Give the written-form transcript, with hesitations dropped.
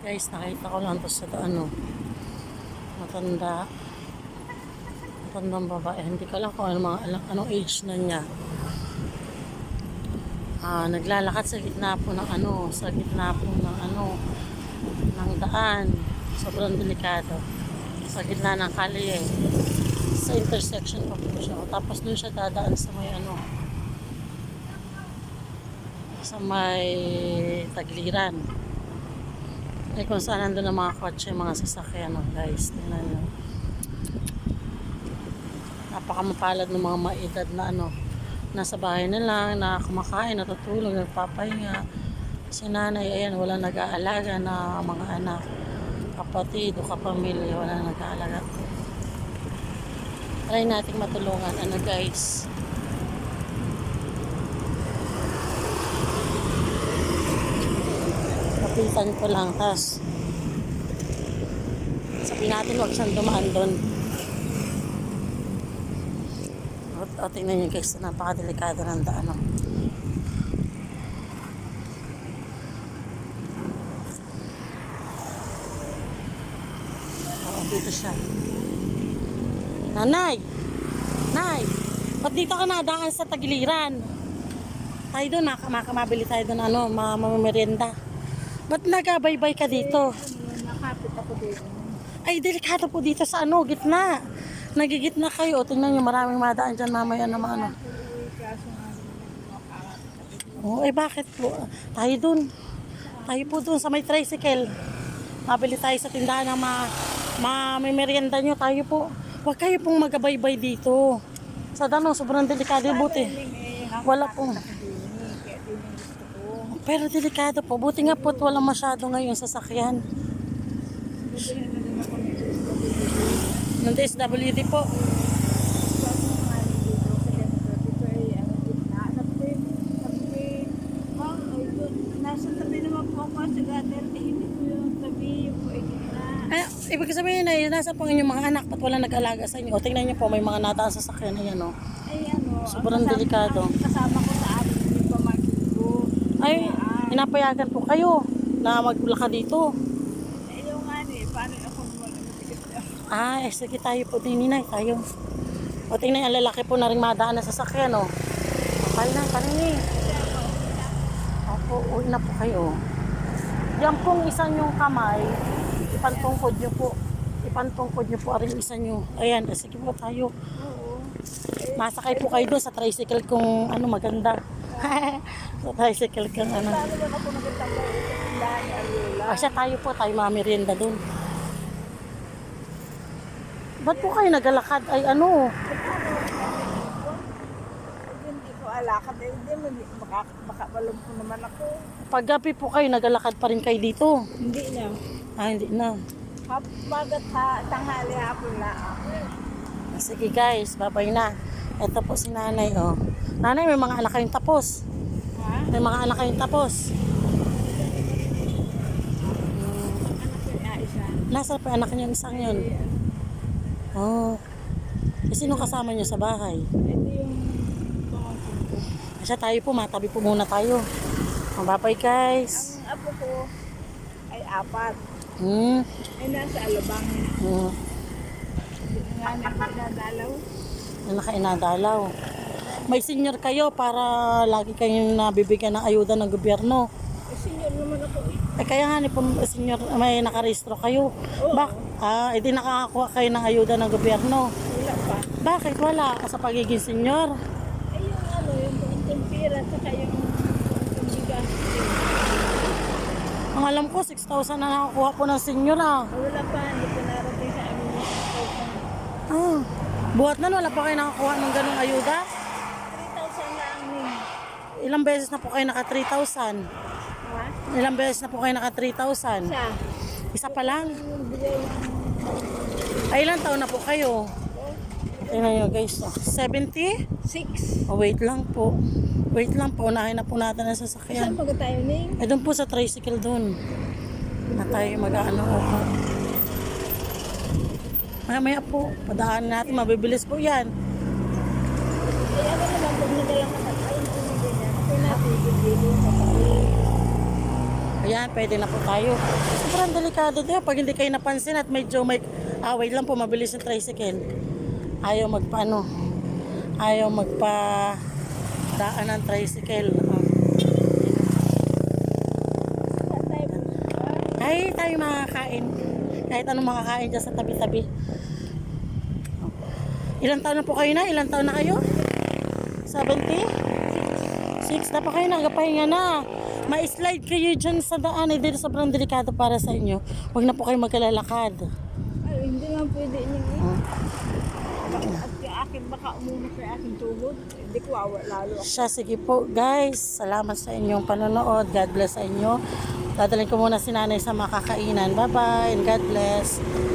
Guys, nakita ko lang to sa ano, matandang babae. Hindi ko alam kung anong age na niya. Naglalakad sa gitna po ng ng daan. Sobrang delikado. Sa gitna ng kalye. Sa intersection pa po siya. Tapos doon siya dadaan sa may tagliran. Kung saan nandun ang mga kotse, mga sasakyan, guys. Tingnan nyo. Napakamapalad ng mga maedad na nasa bahay na lang, na kumakain, natutulog, nagpapahinga. Si nanay, ayan, wala nag-aalaga na mga anak, kapatid o kapamilya, wala nag-aalaga. Try nating matulungan, guys. Kapitan ko lang, tas sabihin natin huwag siyang dumaan doon. O tingnan nyo guys, napakadelikado ng daan. Dito siya. Nanay! Nay! Ba't dito ka nadaan sa tagiliran? Tayo doon, makamabili tayo doon, mamamerienda. Ba't nagabaybay ka dito? Nakapit ako dito. Ay, delikado po dito sa gitna. Nagigitna kayo. Tingnan nyo, maraming madaan dyan mamaya na mga bakit po? Tayo dun. Tayo po dun sa may tricycle. Mabili tayo sa tindahan na may merienda nyo. Tayo po. Huwag kayo pong magabaybay dito. Sa danong, sobrang delikado. Buti. Wala pong. Pero delikado po. Buti nga po wala masyado ngayon sasakyan. Ng DSWD po. Nasa tabi naman po ako sa gutter. Hindi po yung tabi po ay gitna. Ibig sabihin na nasa po inyong mga anak at wala nag-alaga sa inyo. O tingnan niyo po, may mga nataan sa sasakyan. Ayan o. Sobrang delikado. Kasama ko sa amin yung pamangkin ko. Ay, inapayagan po kayo na maglaka dito. Yung paano ako Sige tayo po din, ninay, tayo. O tingnan, ang lalaki po na rin madaan na sasakyan, o. Kapal na, paningi. Opo, uwi na po kayo. Yan pong isa nyong kamay, ipantungkod nyo po. Ipantungkod nyo po, aring isa nyo. Ayan, sige po tayo. Masakay po kayo doon sa tricycle kung maganda. Sa tricycle kung Paano lang ako nagtatambay sa tindahan ni Ariola? Siya tayo po, tayo mamerienda doon. Ba't po kayo nagalakad? Ay Hindi ko alakad. Hindi, baka malumpo naman ako. Paggabi po kayo, nagalakad pa rin kayo dito. Hindi na. Hindi na. Bagat tanghali hapon na. Sige guys, babay na. Ito po si nanay, oh. Nanay, may mga anak kayong tapos. Ha? May mga anak kayong tapos. Anak ko isa. Nasa pa anak niyo isang yun? Oh. Sino kasama niyo sa bahay? Ito yung pamangkin ko. Kasi tayo po, matabi po muna tayo. Babay guys. Ang apo ko ay 4. Hmm. Ay nasa alabang. Nga nadalaw. Nakainadalaw. May senior kayo para lagi kayong nabibigyan ng ayuda ng gobyerno. Senior naman ako eh. Kaya nga po senior, may nakarehistro kayo. Edi nakakakuha kayo ng ayuda ng gobyerno. Wala pa. Bakit wala sa pagiging senior? Ay yung tempira saka yung bigas. Ang alam ko 6,000 na nakakuha po ng senior Wala pa, hindi pa narating sa amin yung 6,000. Buhat na wala pa kayo nakakuha ng ganung ayuda? 3,000 lang eh. Ilang beses na po kayo naka 3,000? Ha? Ilang beses na po kayo naka 3,000? Isa pa lang? Yung bigay ng Ay, ilang taon na po kayo? Tingnan nyo guys. 70? 6. Wait lang po. Wait lang po. Unahin na po natin ang Saan sasakyan. pag tayo ni? Doon po sa tricycle doon. Na tayo mag-ano po. Maya po. Padaan natin. Mabibilis po yan. Ay ano naman pag nagalang ka ay hindi na. Pinapigil sa tayo. Ayan. Ayan, pwede na po tayo. Sobrang delikado din. Pag hindi kayo napansin at medyo may... wait lang po, mabilis yung tricycle. Ayaw magpaano. Ayaw magpa... daan ng tricycle. Ay, tayo makakain. Kahit anong makakain dyan sa tabi-tabi. Ilang taon na po kayo na? Ilang taon na kayo? 70? 6 na pa kayo, nagapahinga na. Ma-slide kayo dyan sa daan. Dito sobrang delikado para sa inyo. Huwag na po kayo magkalalakad. Ay, hindi nga pwede niya At kaya akin, baka umuna sa aking tuhod. Hindi ko lalo ako. Siya, sige po guys. Salamat sa inyong panonood. God bless sa inyo. Dadalhin ko muna si nanay sa makakainan. Bye-bye and God bless.